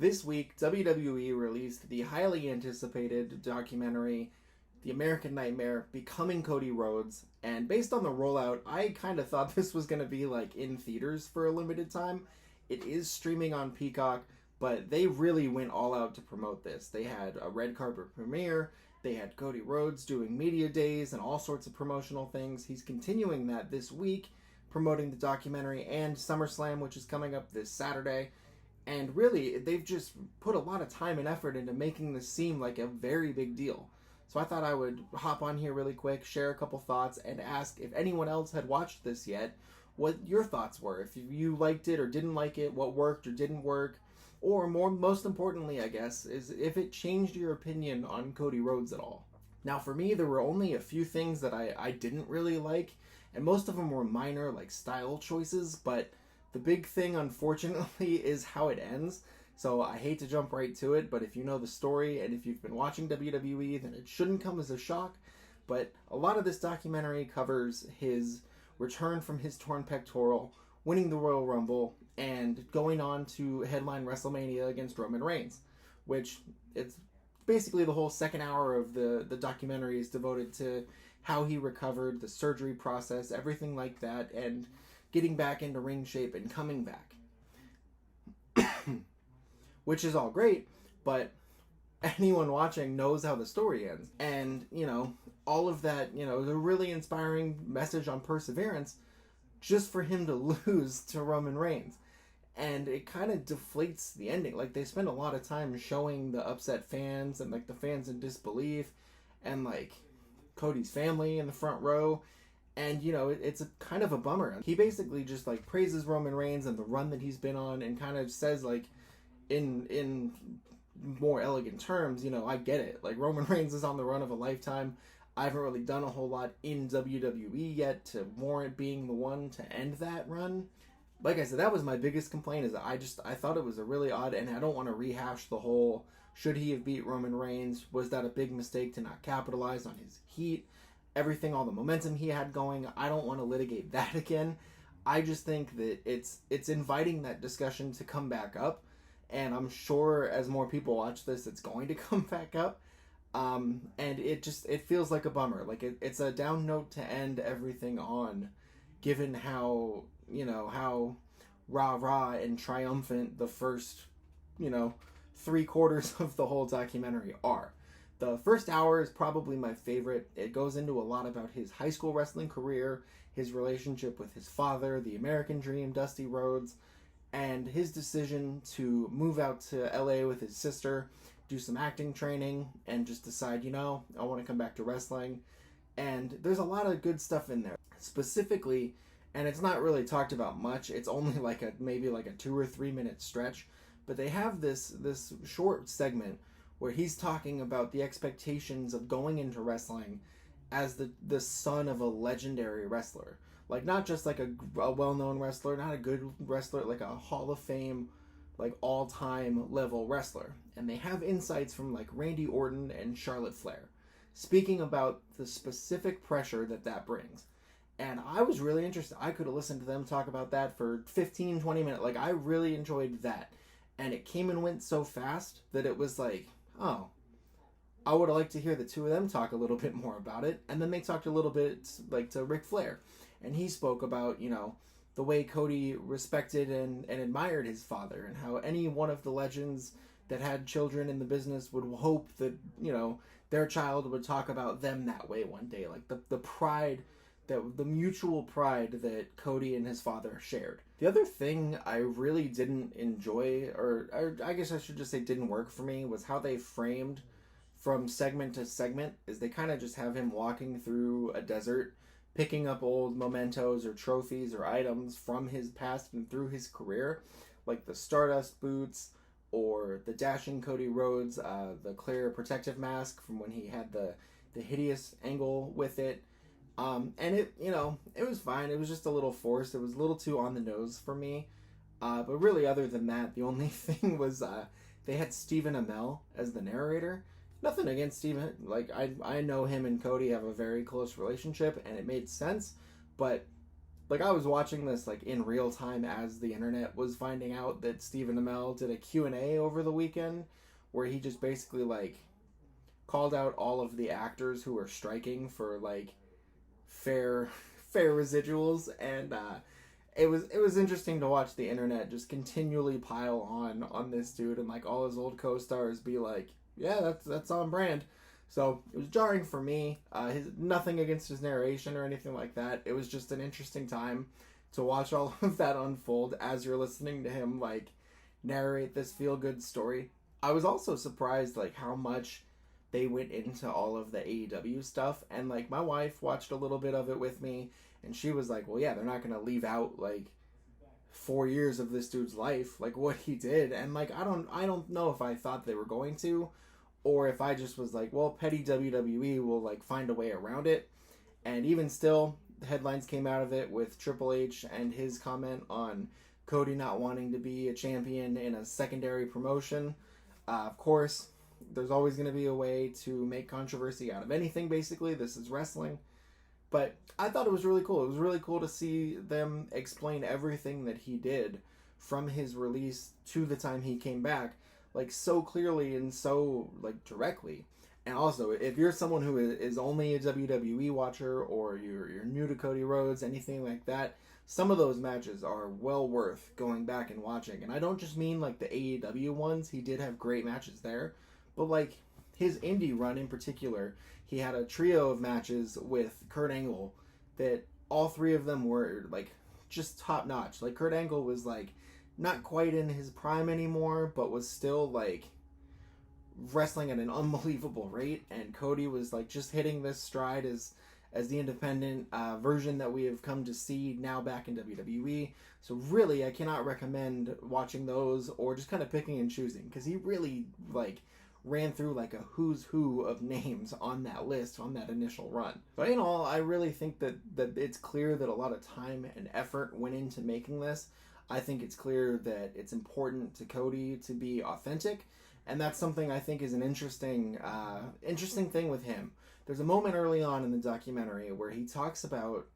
This week, WWE released the highly anticipated documentary, The American Nightmare, Becoming Cody Rhodes. And based on the rollout, I kind of thought this was going to be like in theaters for a limited time. It is streaming on Peacock, but they really went all out to promote this. They had a red carpet premiere, they had Cody Rhodes doing media days and all sorts of promotional things. He's continuing that this week, promoting the documentary and SummerSlam, which is coming up this Saturday. And really, they've just put a lot of time and effort into making this seem like a very big deal. So I thought I would hop on here really quick, share a couple thoughts, and ask if anyone else had watched this yet, what your thoughts were. If you liked it or didn't like it, what worked or didn't work, or most importantly, I guess, is if it changed your opinion on Cody Rhodes at all. Now, for me, there were only a few things that I didn't really like, and most of them were minor, like style choices, but the big thing, unfortunately, is how it ends. So I hate to jump right to it, but if you know the story and if you've been watching WWE, then it shouldn't come as a shock. But a lot of this documentary covers his return from his torn pectoral, winning the Royal Rumble, and going on to headline WrestleMania against Roman Reigns, which it's basically the whole second hour of the documentary is devoted to how he recovered, the surgery process, everything like that, and getting back into ring shape and coming back. Which is all great, but anyone watching knows how the story ends. And, all of that, is a really inspiring message on perseverance just for him to lose to Roman Reigns. And it kind of deflates the ending. Like, they spend a lot of time showing the upset fans and, the fans in disbelief and, Cody's family in the front row. And, it's a kind of a bummer. He basically just, praises Roman Reigns and the run that he's been on and kind of says, in more elegant terms, I get it. Roman Reigns is on the run of a lifetime. I haven't really done a whole lot in WWE yet to warrant being the one to end that run. Like I said, that was my biggest complaint, is that I thought it was a really odd, and I don't want to rehash the whole, should he have beat Roman Reigns? Was that a big mistake to not capitalize on his heat? Everything, all the momentum he had going, I don't want to litigate that again. I just think that it's inviting that discussion to come back up, and I'm sure as more people watch this, it's going to come back up. And it feels like a bummer. It's a down note to end everything on, given how, how rah-rah and triumphant the first, 3/4 of the whole documentary are. The first hour is probably my favorite. It goes into a lot about his high school wrestling career, his relationship with his father, the American Dream, Dusty Rhodes, and his decision to move out to LA with his sister, do some acting training, and just decide, I want to come back to wrestling. And there's a lot of good stuff in there. Specifically, and it's not really talked about much, it's only maybe a 2 or 3 minute stretch, but they have this short segment where he's talking about the expectations of going into wrestling as the son of a legendary wrestler. Not just a well-known wrestler, not a good wrestler, a Hall of Fame, all-time level wrestler. And they have insights from Randy Orton and Charlotte Flair, speaking about the specific pressure that brings. And I was really interested. I could have listened to them talk about that for 15, 20 minutes. I really enjoyed that. And it came and went so fast that it was oh, I would have liked to hear the two of them talk a little bit more about it. And then they talked a little bit to Ric Flair. And he spoke about, the way Cody respected and admired his father, and how any one of the legends that had children in the business would hope that, their child would talk about them that way one day. The pride, the mutual pride that Cody and his father shared. The other thing I really didn't enjoy, or I guess I should just say didn't work for me, was how they framed from segment to segment. Is they kind of just have him walking through a desert, picking up old mementos or trophies or items from his past and through his career, like the Stardust boots or the dashing Cody Rhodes, the clear protective mask from when he had the hideous angle with it. And it was fine. It was just a little forced. It was a little too on the nose for me. But really, other than that, the only thing was they had Stephen Amell as the narrator. Nothing against Stephen. I know him and Cody have a very close relationship, and it made sense. But like I was watching this like in real time as the internet was finding out that Stephen Amell did a Q&A over the weekend where he just basically like called out all of the actors who were striking for like fair fair residuals, and it was interesting to watch the internet just continually pile on this dude, and like all his old co-stars be like, yeah, that's on brand. So it was jarring for me. Nothing against his narration or anything like that. It was just an interesting time to watch all of that unfold as you're listening to him like narrate this feel good story. I was also surprised like how much they went into all of the AEW stuff, and like my wife watched a little bit of it with me, and she was like, well, yeah, they're not gonna leave out like 4 years of this dude's life, like what he did. And like I don't know if I thought they were going to, or if I just was like, well, petty WWE will like find a way around it. And even still, the headlines came out of it with Triple H and his comment on Cody not wanting to be a champion in a secondary promotion. Of course, there's always going to be a way to make controversy out of anything, basically. This is wrestling. But I thought it was really cool. It was really cool to see them explain everything that he did from his release to the time he came back, like so clearly and so like directly. And also, if you're someone who is only a WWE watcher, or you're new to Cody Rhodes, anything like that, some of those matches are well worth going back and watching. And I don't just mean like the AEW ones. He did have great matches there, but like his indie run in particular, he had a trio of matches with Kurt Angle that all three of them were like just top notch. Like Kurt Angle was like not quite in his prime anymore, but was still like wrestling at an unbelievable rate, and Cody was like just hitting this stride as the independent version that we have come to see now back in WWE. So really, I cannot recommend watching those or just kind of picking and choosing, because he really like ran through like a who's who of names on that list on that initial run. But in all, I really think that it's clear that a lot of time and effort went into making this. I think it's clear that it's important to Cody to be authentic, and that's something I think is an interesting thing with him. There's a moment early on in the documentary where he talks about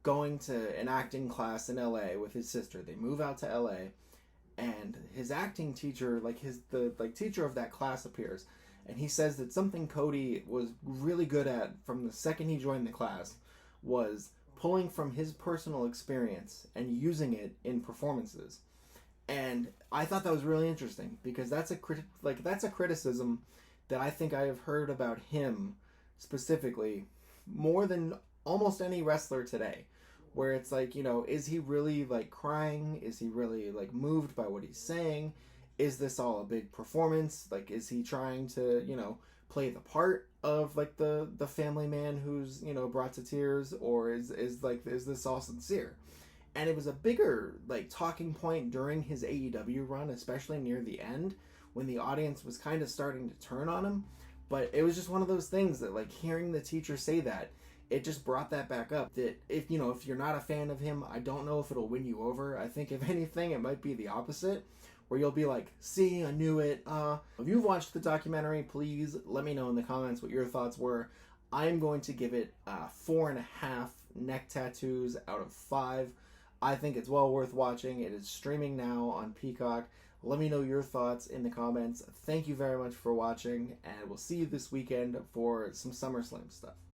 going to an acting class in LA with his sister. They move out to LA, and his acting teacher, like the teacher of that class, appears, and he says that something Cody was really good at from the second he joined the class was pulling from his personal experience and using it in performances. And I thought that was really interesting, because that's a criticism that I think I have heard about him specifically more than almost any wrestler today, where it's like, you know, is he really like crying? Is he really like moved by what he's saying? Is this all a big performance? Like, is he trying to, you know, play the part of like the family man who's, you know, brought to tears, or is this all sincere? And it was a bigger like talking point during his AEW run, especially near the end, when the audience was kind of starting to turn on him. But it was just one of those things that, like, hearing the teacher say that, it just brought that back up. That if you're not a fan of him, I don't know if it'll win you over. I think if anything, it might be the opposite, where you'll be like, see, I knew it. If you've watched the documentary, please let me know in the comments what your thoughts were. I'm going to give it 4.5 neck tattoos out of 5. I think it's well worth watching. It is streaming now on Peacock. Let me know your thoughts in the comments. Thank you very much for watching, and we'll see you this weekend for some SummerSlam stuff.